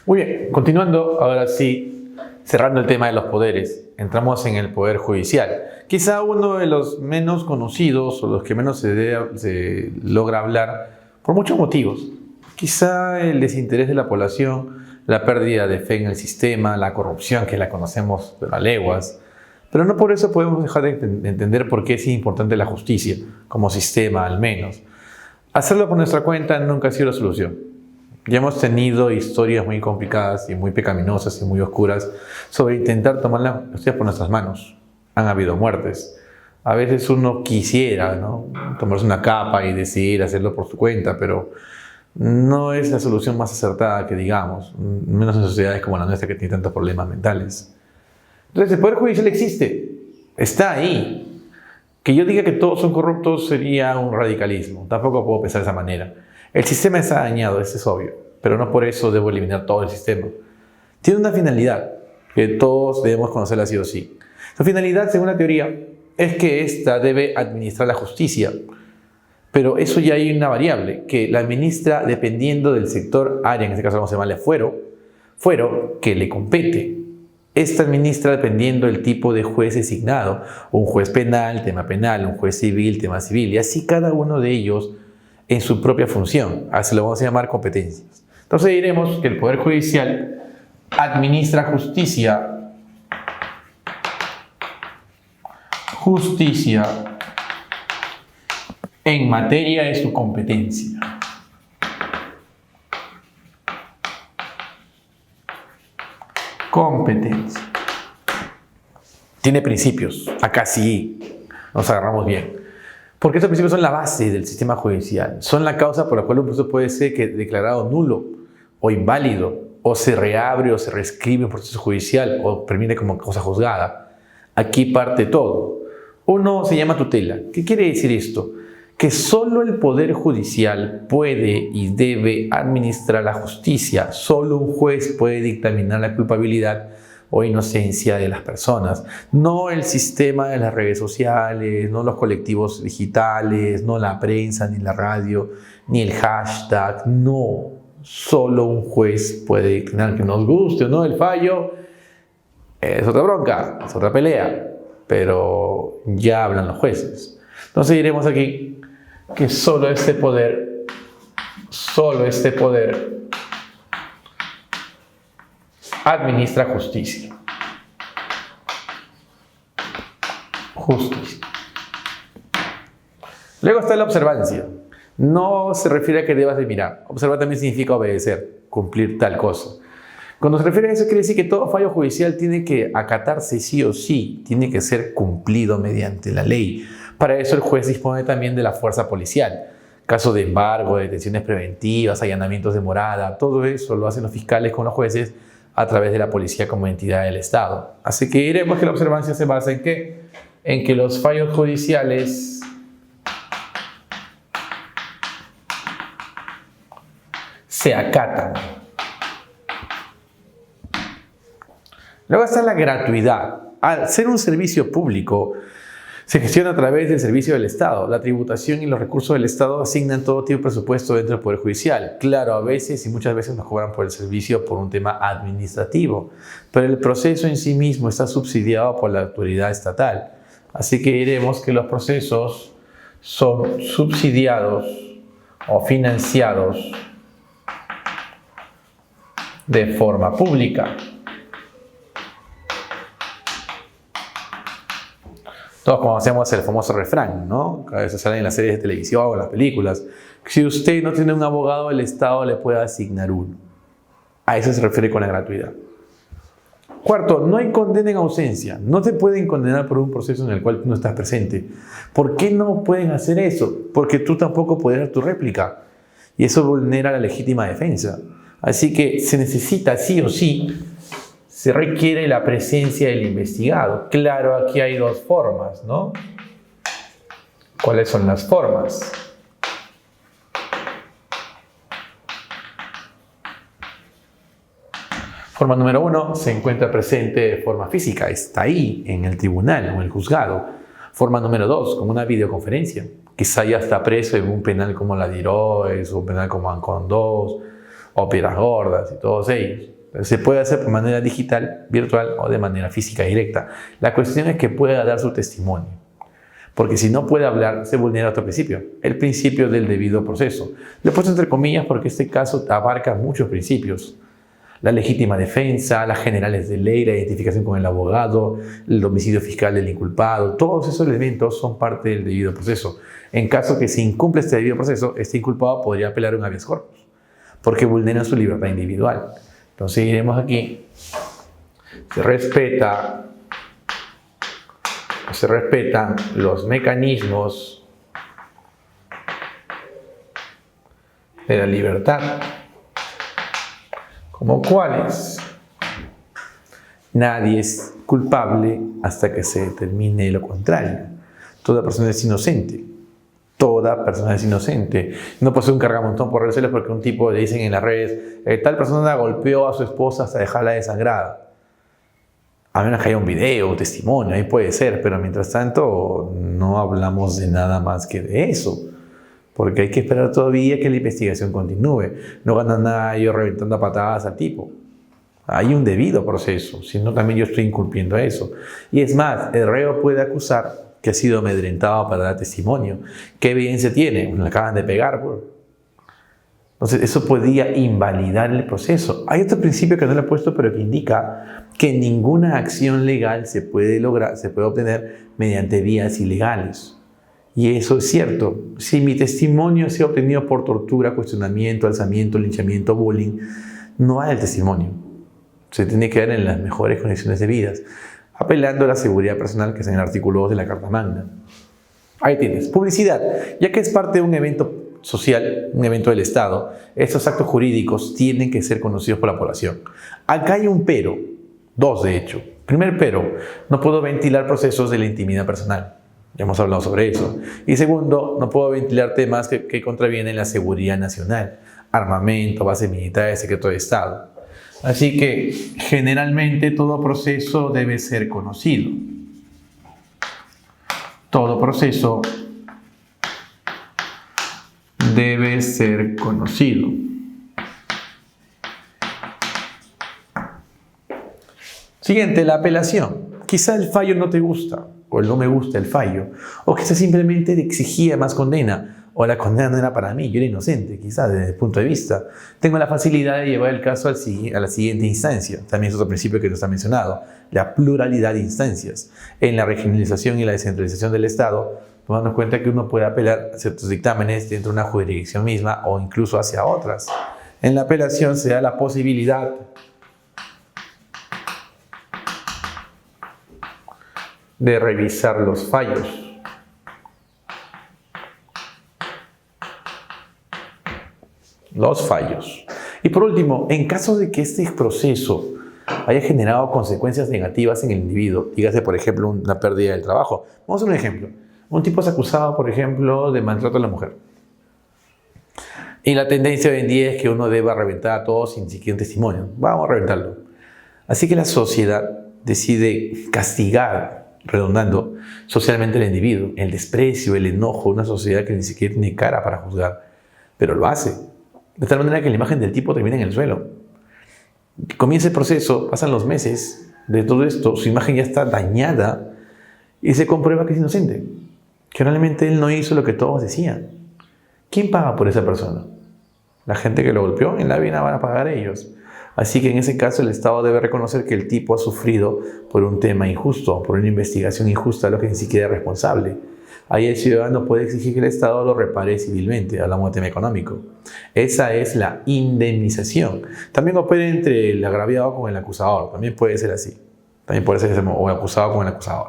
Muy bien, continuando, ahora sí, cerrando el tema de los poderes, entramos en el Poder Judicial. Quizá uno de los menos conocidos o los que menos se logra hablar por muchos motivos. Quizá el desinterés de la población, la pérdida de fe en el sistema, la corrupción que la conocemos a leguas. Pero no por eso podemos dejar de entender por qué es importante la justicia, como sistema al menos. Hacerlo por nuestra cuenta nunca ha sido la solución. Ya hemos tenido historias muy complicadas y muy pecaminosas y muy oscuras sobre intentar tomar la justicia por nuestras manos. Han habido muertes. A veces uno quisiera, ¿no?, tomarse una capa y decidir hacerlo por su cuenta, pero no es la solución más acertada que digamos, menos en sociedades como la nuestra que tiene tantos problemas mentales. Entonces el Poder Judicial existe, está ahí. Que yo diga que todos son corruptos sería un radicalismo, tampoco puedo pensar de esa manera. El sistema está dañado, eso es obvio, pero no por eso debo eliminar todo el sistema. Tiene una finalidad que todos debemos conocerla sí o sí. Su finalidad, según la teoría, es que ésta debe administrar la justicia. Pero eso ya hay una variable, que la administra dependiendo del sector, área, en este caso vamos a llamarle fuero que le compete. Esta administra dependiendo del tipo de juez designado, un juez penal, tema penal, un juez civil, tema civil, y así cada uno de ellos en su propia función. Así lo vamos a llamar competencias. Entonces diremos que el Poder Judicial administra justicia en materia de su competencia. Competencia. Tiene principios. Acá sí nos agarramos bien. Porque estos principios son la base del sistema judicial. Son la causa por la cual un proceso puede ser declarado nulo o inválido, o se reabre o se reescribe un proceso judicial o termine como causa juzgada. Aquí parte todo. Uno se llama tutela. ¿Qué quiere decir esto? Que solo el Poder Judicial puede y debe administrar la justicia. Solo un juez puede dictaminar la culpabilidad o inocencia de las personas. No el sistema de las redes sociales, no los colectivos digitales, no la prensa, ni la radio, ni el hashtag. No, solo un juez puede dictaminar, que nos guste o no el fallo. Es otra bronca, es otra pelea, pero ya hablan los jueces. Entonces diremos aquí que solo este poder administra justicia. Luego está la observancia. No se refiere a que debas de mirar. Observar también significa obedecer, cumplir tal cosa. Cuando se refiere a eso, quiere decir que todo fallo judicial tiene que acatarse sí o sí, tiene que ser cumplido mediante la ley. Para eso el juez dispone también de la fuerza policial. Caso de embargo, detenciones preventivas, allanamientos de morada, todo eso lo hacen los fiscales con los jueces a través de la policía como entidad del Estado. Así que diremos que la observancia se basa ¿en qué? En que los fallos judiciales se acatan. Luego está la gratuidad. Al ser un servicio público, se gestiona a través del servicio del Estado. La tributación y los recursos del Estado asignan todo tipo de presupuesto dentro del Poder Judicial. Claro, a veces y muchas veces nos cobran por el servicio por un tema administrativo, pero el proceso en sí mismo está subsidiado por la autoridad estatal. Así que diremos que los procesos son subsidiados o financiados de forma pública. Todos conocemos el famoso refrán, ¿no? A veces salen en las series de televisión o en las películas. Si usted no tiene un abogado, el Estado le puede asignar uno. A eso se refiere con la gratuidad. Cuarto, no hay condena en ausencia. No te pueden condenar por un proceso en el cual tú no estás presente. ¿Por qué no pueden hacer eso? Porque tú tampoco puedes dar tu réplica. Y eso vulnera la legítima defensa. Así que se necesita sí o sí, se requiere la presencia del investigado. Claro, aquí hay dos formas, ¿no? ¿Cuáles son las formas? Forma número 1, se encuentra presente de forma física, está ahí, en el tribunal o en el juzgado. Forma número 2, con una videoconferencia. Quizá ya está preso en un penal como la Diroes, o un penal como Ancon 2, o Piedras Gordas y todos ellos. Se puede hacer de manera digital, virtual o de manera física directa. La cuestión es que pueda dar su testimonio. Porque si no puede hablar, se vulnera otro principio, el principio del debido proceso. Lo he puesto entre comillas porque este caso abarca muchos principios. La legítima defensa, las generales de ley, la identificación con el abogado, el domicilio fiscal del inculpado, todos esos elementos son parte del debido proceso. En caso que se incumple este debido proceso, este inculpado podría apelar un habeas corpus, porque vulneran su libertad individual. Entonces iremos aquí, se respetan los mecanismos de la libertad, como cuáles: nadie es culpable hasta que se determine lo contrario. Toda persona es inocente. Toda persona es inocente. No puede ser un cargamontón por redes sociales porque un tipo le dicen en las redes, tal persona golpeó a su esposa hasta dejarla desangrada. A menos que haya un video, un testimonio, ahí puede ser, pero mientras tanto no hablamos de nada más que de eso. Porque hay que esperar todavía que la investigación continúe. No gana nada yo reventando a patadas al tipo. Hay un debido proceso, si no también yo estoy incumpliendo eso. Y es más, el reo puede acusar que ha sido amedrentado para dar testimonio. ¿Qué evidencia tiene? Le acaban de pegar. Entonces, eso podría invalidar el proceso. Hay otro principio que no lo he puesto, pero que indica que ninguna acción legal se puede obtener mediante vías ilegales. Y eso es cierto. Si mi testimonio se ha obtenido por tortura, cuestionamiento, alzamiento, linchamiento, bullying, no hay el testimonio. Se tiene que dar en las mejores condiciones debidas, apelando a la seguridad personal que está en el artículo 2 de la Carta Magna. Ahí tienes. Publicidad. Ya que es parte de un evento social, un evento del Estado, estos actos jurídicos tienen que ser conocidos por la población. Acá hay un pero, dos de hecho. Primer pero, no puedo ventilar procesos de la intimidad personal. Ya hemos hablado sobre eso. Y segundo, no puedo ventilar temas que contravienen la seguridad nacional, armamento, bases militares, secreto de Estado. Así que generalmente todo proceso debe ser conocido. Todo proceso debe ser conocido. Siguiente, la apelación. Quizá el fallo no te gusta, o no me gusta el fallo, o quizá simplemente exigía más condena, o la condena no era para mí, yo era inocente, quizá desde el punto de vista. Tengo la facilidad de llevar el caso a la siguiente instancia. También es otro principio que no está mencionado, la pluralidad de instancias. En la regionalización y la descentralización del Estado, tomando en cuenta que uno puede apelar a ciertos dictámenes dentro de una jurisdicción misma o incluso hacia otras. En la apelación se da la posibilidad de revisar los fallos. Los fallos. Y por último, en caso de que este proceso haya generado consecuencias negativas en el individuo, dígase por ejemplo una pérdida del trabajo. Vamos a hacer un ejemplo. Un tipo es acusado, por ejemplo, de maltrato a la mujer. Y la tendencia hoy en día es que uno deba reventar a todos sin siquiera un testimonio. Vamos a reventarlo. Así que la sociedad decide castigar, redundando, socialmente al individuo. El desprecio, el enojo, una sociedad que ni siquiera tiene cara para juzgar, pero lo hace. De tal manera que la imagen del tipo termina en el suelo. Comienza el proceso, pasan los meses de todo esto, su imagen ya está dañada y se comprueba que es inocente, que realmente él no hizo lo que todos decían. ¿Quién paga por esa persona? La gente que lo golpeó, en la vida van a pagar ellos. Así que en ese caso el Estado debe reconocer que el tipo ha sufrido por un tema injusto, por una investigación injusta, lo que ni siquiera es responsable. Ahí el ciudadano puede exigir que el Estado lo repare civilmente, hablamos de tema económico. Esa es la indemnización. También opera entre el agraviado con el acusador, también puede ser así. También puede ser o acusado con el acusador.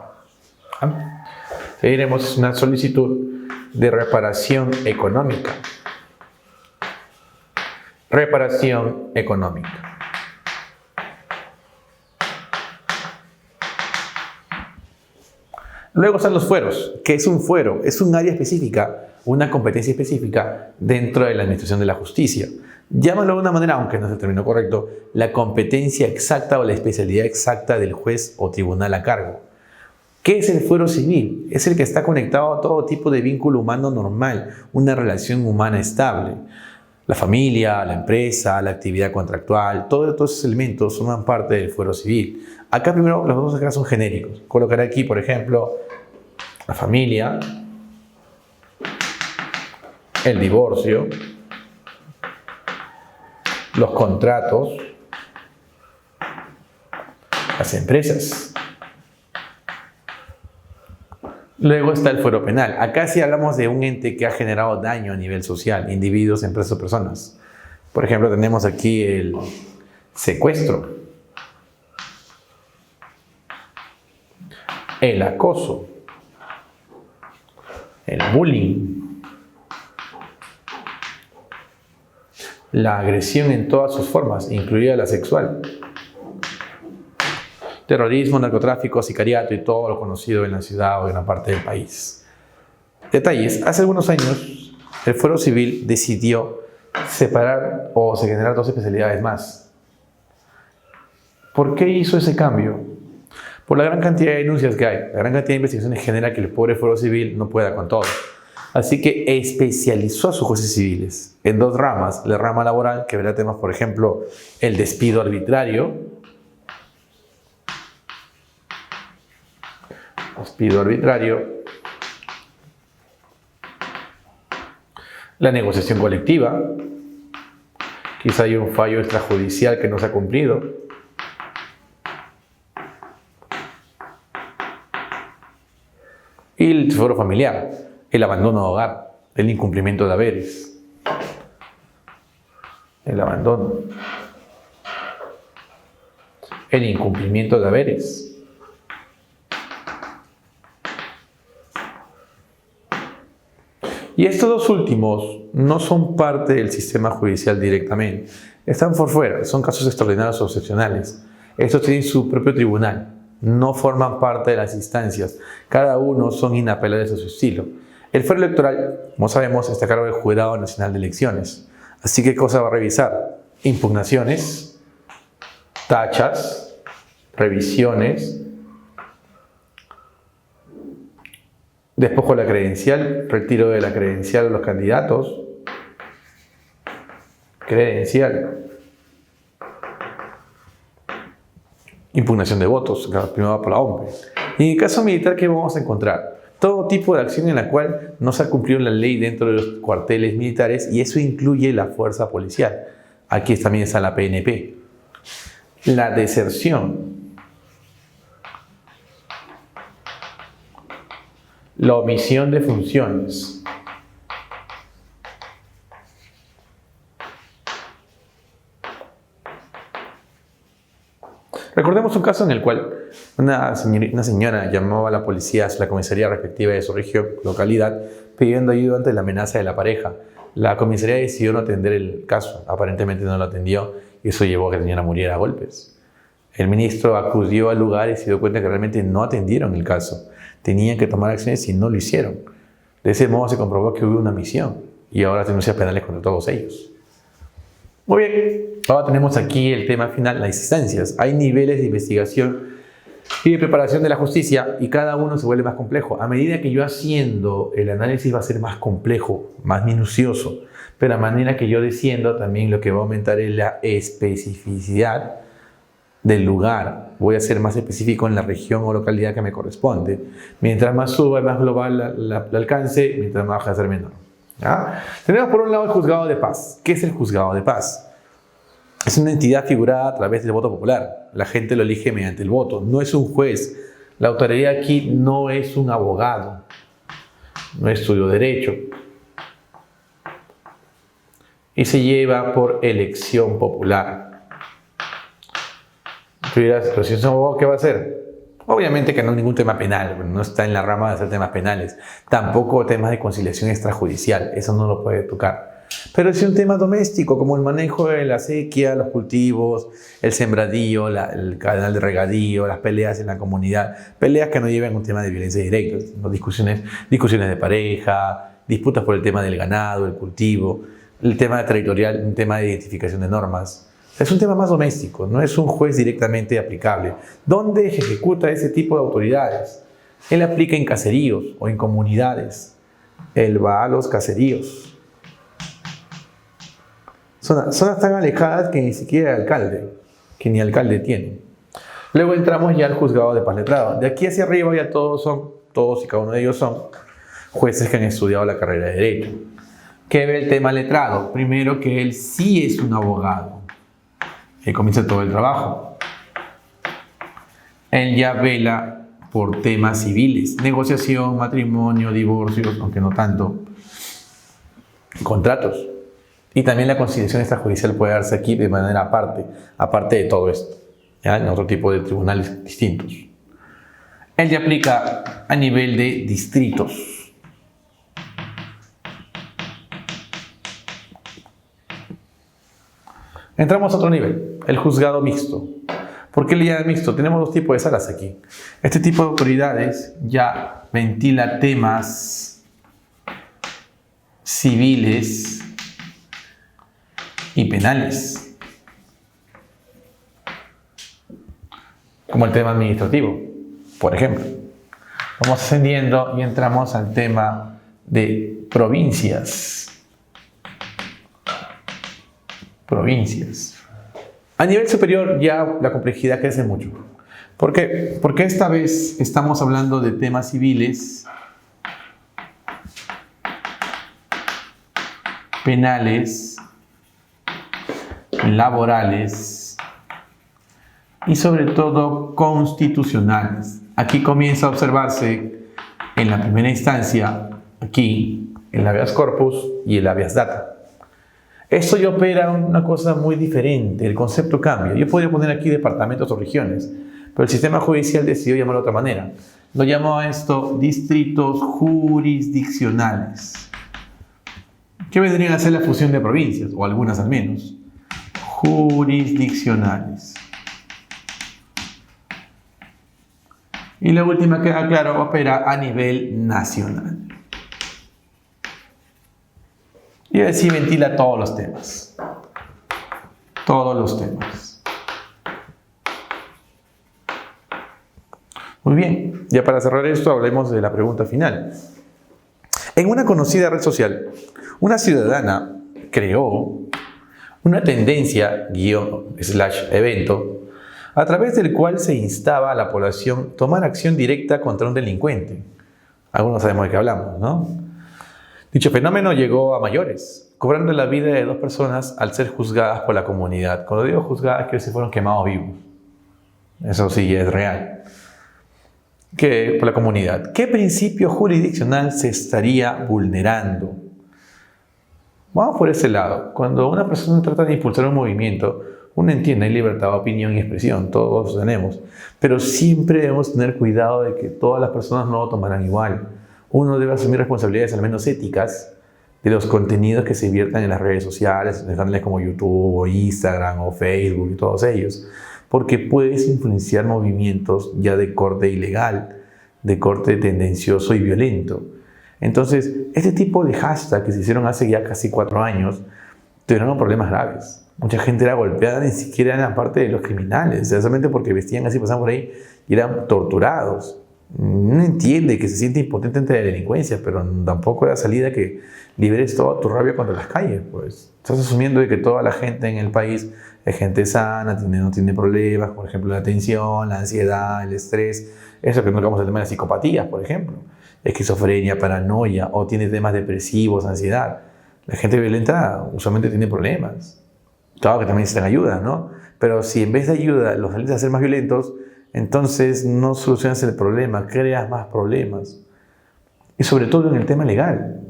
Seguiremos una solicitud de reparación económica. Reparación económica. Luego están los fueros. ¿Qué es un fuero? Es un área específica, una competencia específica dentro de la administración de la justicia. Llámalo de una manera, aunque no es el término correcto, la competencia exacta o la especialidad exacta del juez o tribunal a cargo. ¿Qué es el fuero civil? Es el que está conectado a todo tipo de vínculo humano normal, una relación humana estable. La familia, la empresa, la actividad contractual, todos esos elementos forman parte del fuero civil. Acá primero los dos acá son genéricos. Colocaré aquí, por ejemplo, la familia, el divorcio, los contratos, las empresas. Luego está el fuero penal. Acá sí hablamos de un ente que ha generado daño a nivel social, individuos, empresas o personas. Por ejemplo, tenemos aquí el secuestro, el acoso, el bullying, la agresión en todas sus formas, incluida la sexual, terrorismo, narcotráfico, sicariato y todo lo conocido en la ciudad o en una parte del país. Detalles. Hace algunos años, el fuero civil decidió separar o generar dos especialidades más. ¿Por qué hizo ese cambio? Por la gran cantidad de denuncias que hay. La gran cantidad de investigaciones genera que el pobre fuero civil no pueda con todo. Así que especializó a sus jueces civiles en dos ramas. La rama laboral, que verá temas, por ejemplo, el despido arbitrario. Despido arbitrario. La negociación colectiva. Quizá hay un fallo extrajudicial que no se ha cumplido. Y el fuero familiar, el abandono de hogar, el incumplimiento de haberes. El abandono. El incumplimiento de haberes. Y estos dos últimos no son parte del sistema judicial directamente. Están por fuera, son casos extraordinarios o excepcionales. Estos tienen su propio tribunal, no forman parte de las instancias. Cada uno son inapelables a su estilo. El fuero electoral, como sabemos, está a cargo del Jurado Nacional de Elecciones. Así que, ¿qué cosa va a revisar? Impugnaciones, tachas, revisiones, despojo de la credencial, retiro de la credencial de los candidatos, credencial, impugnación de votos, primero por la OMP. Y en el caso militar, ¿qué vamos a encontrar? Todo tipo de acción en la cual no se ha cumplido la ley dentro de los cuarteles militares, y eso incluye la fuerza policial. Aquí también está la PNP. La deserción, la omisión de funciones, recordemos un caso en el cual una señora llamaba a la policía, a la comisaría respectiva de su región, localidad, pidiendo ayuda ante la amenaza de la pareja. La comisaría decidió no atender el caso, aparentemente no lo atendió, y eso llevó a que la señora muriera a golpes. El ministro acudió al lugar y se dio cuenta que realmente no atendieron el caso. Tenían que tomar acciones y no lo hicieron. De ese modo se comprobó que hubo una omisión y ahora hay denuncias penales contra todos ellos. Muy bien, ahora tenemos aquí el tema final, las instancias. Hay niveles de investigación y de preparación de la justicia y cada uno se vuelve más complejo. A medida que yo haciendo el análisis va a ser más complejo, más minucioso, pero a manera que yo desciendo también lo que va a aumentar es la especificidad del lugar. Voy a ser más específico en la región o localidad que me corresponde. Mientras más suba, más global el alcance, mientras más baja a ser menor. ¿Ya? Tenemos por un lado el juzgado de paz. ¿Qué es el juzgado de paz? Es una entidad figurada a través del voto popular. La gente lo elige mediante el voto. No es un juez. La autoridad aquí no es un abogado. No estudió derecho. Y se lleva por elección popular. Tú dirás, pero si es un abogado, ¿qué va a hacer? Obviamente que no es ningún tema penal, no está en la rama de hacer temas penales. Tampoco temas de conciliación extrajudicial, eso no lo puede tocar. Pero es un tema doméstico, como el manejo de la sequía, los cultivos, el sembradío, el canal de regadío, las peleas en la comunidad. Peleas que no llevan un tema de violencia directa, sino discusiones de pareja, disputas por el tema del ganado, el cultivo, el tema territorial, un tema de identificación de normas. Es un tema más doméstico, no es un juez directamente aplicable. ¿Dónde ejecuta ese tipo de autoridades? Él aplica en caseríos o en comunidades. Él va a los caseríos. Zonas tan alejadas que ni siquiera ni alcalde tiene. Luego entramos ya al juzgado de paz letrado. De aquí hacia arriba ya todos y cada uno de ellos son jueces que han estudiado la carrera de Derecho. ¿Qué ve el tema letrado? Primero, que él sí es un abogado. Ahí comienza todo el trabajo. Él ya vela por temas civiles, negociación, matrimonio, divorcios, aunque no tanto, contratos. Y también la conciliación extrajudicial puede darse aquí de manera aparte de todo esto, ¿ya? En otro tipo de tribunales distintos. Él ya aplica a nivel de distritos. Entramos a otro nivel, el juzgado mixto. ¿Por qué le llaman mixto? Tenemos dos tipos de salas aquí. Este tipo de autoridades ya ventila temas civiles y penales, como el tema administrativo, por ejemplo. Vamos ascendiendo y entramos al tema de provincias. A nivel superior ya la complejidad crece mucho. ¿Por qué? Porque esta vez estamos hablando de temas civiles, penales, laborales y sobre todo constitucionales. Aquí comienza a observarse en la primera instancia, aquí, el habeas corpus y el habeas data. Esto ya opera una cosa muy diferente, el concepto cambia. Yo podría poner aquí departamentos o regiones, pero el sistema judicial decidió llamarlo de otra manera. Lo llamó a esto distritos jurisdiccionales. ¿Qué vendrían a ser la fusión de provincias? O algunas al menos. Jurisdiccionales. Y la última, queda claro, opera a nivel nacional. Y así ventila todos los temas. Todos los temas. Muy bien, ya para cerrar esto hablemos de la pregunta final. En una conocida red social, una ciudadana creó una tendencia, /evento, a través del cual se instaba a la población a tomar acción directa contra un delincuente. Algunos sabemos de qué hablamos, ¿no? Dicho fenómeno llegó a mayores, cobrando la vida de 2 personas al ser juzgadas por la comunidad. Cuando digo juzgadas, quiero decir fueron quemados vivos. Eso sí es real. Que por la comunidad. ¿Qué principio jurisdiccional se estaría vulnerando? Vamos por ese lado. Cuando una persona trata de impulsar un movimiento, uno entiende, hay libertad de opinión y expresión, todos tenemos. Pero siempre debemos tener cuidado de que todas las personas no lo tomarán igual. Uno debe asumir responsabilidades al menos éticas de los contenidos que se viertan en las redes sociales, en canales como YouTube o Instagram o Facebook y todos ellos, porque puedes influenciar movimientos ya de corte ilegal, de corte tendencioso y violento. Entonces, este tipo de hashtag que se hicieron hace ya casi 4 años tuvieron problemas graves. Mucha gente era golpeada, ni siquiera en la parte de los criminales, solamente porque vestían así, pasaban por ahí y eran torturados. No entiende que se siente impotente ante la delincuencia, pero tampoco da salida que liberes toda tu rabia contra las calles. Pues estás asumiendo de que toda la gente en el país es gente sana, no tiene problemas, por ejemplo, la tensión, la ansiedad, el estrés. Eso que no hablamos del tema de las psicopatías, por ejemplo. Esquizofrenia, paranoia, o tiene temas depresivos, ansiedad. La gente violenta usualmente tiene problemas. Claro que también necesitan ayuda, ¿no? Pero si en vez de ayuda los sales a ser más violentos, entonces no solucionas el problema, creas más problemas. Y sobre todo en el tema legal.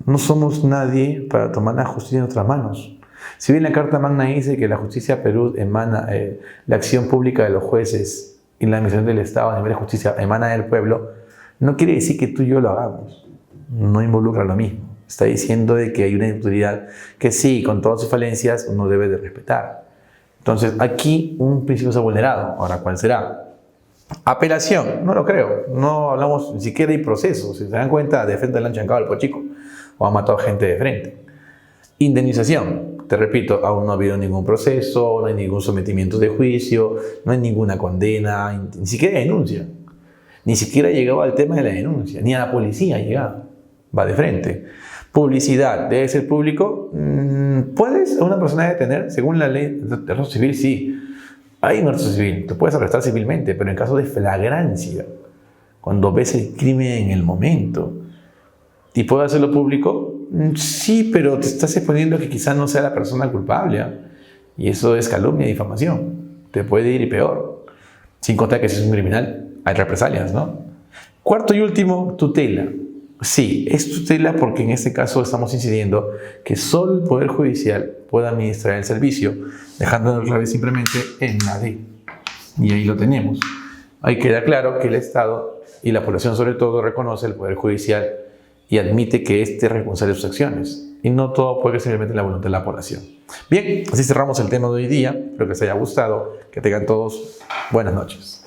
No somos nadie para tomar la justicia en nuestras manos. Si bien la Carta Magna dice que la justicia Perú emana, la acción pública de los jueces y la administración del Estado a nivel de justicia emana del pueblo, no quiere decir que tú y yo lo hagamos. No involucra lo mismo. Está diciendo de que hay una autoridad que sí, con todas sus falencias, uno debe de respetar. Entonces, aquí un principio se ha vulnerado. Ahora, ¿cuál será? Apelación. No lo creo. No hablamos ni siquiera de procesos. Si se dan cuenta, de frente le han chancado al pochico o han matado gente de frente. Indemnización. Te repito, aún no ha habido ningún proceso, no hay ningún sometimiento de juicio, no hay ninguna condena, ni siquiera denuncia. Ni siquiera ha llegado al tema de la denuncia, ni a la policía ha llegado. Va de frente. Publicidad, ¿debe ser público? ¿Puedes a una persona detener? Según la ley de registro civil, sí. Hay un registro civil, te puedes arrestar civilmente, pero en caso de flagrancia, cuando ves el crimen en el momento. ¿Y puedo hacerlo público? Sí, pero te estás exponiendo a que quizás no sea la persona culpable, ¿eh? Y eso es calumnia y difamación. Te puede ir y peor. Sin contar que si es un criminal, hay represalias, ¿no? Cuarto y último, tutela. Sí, es tutela porque en este caso estamos incidiendo que solo el Poder Judicial puede administrar el servicio, dejándolo clave simplemente en la ley. Y ahí lo tenemos. Ahí queda claro que el Estado y la población sobre todo reconoce el Poder Judicial y admite que éste es responsable de sus acciones. Y no todo puede ser simplemente la voluntad de la población. Bien, así cerramos el tema de hoy día. Espero que les haya gustado. Que tengan todos buenas noches.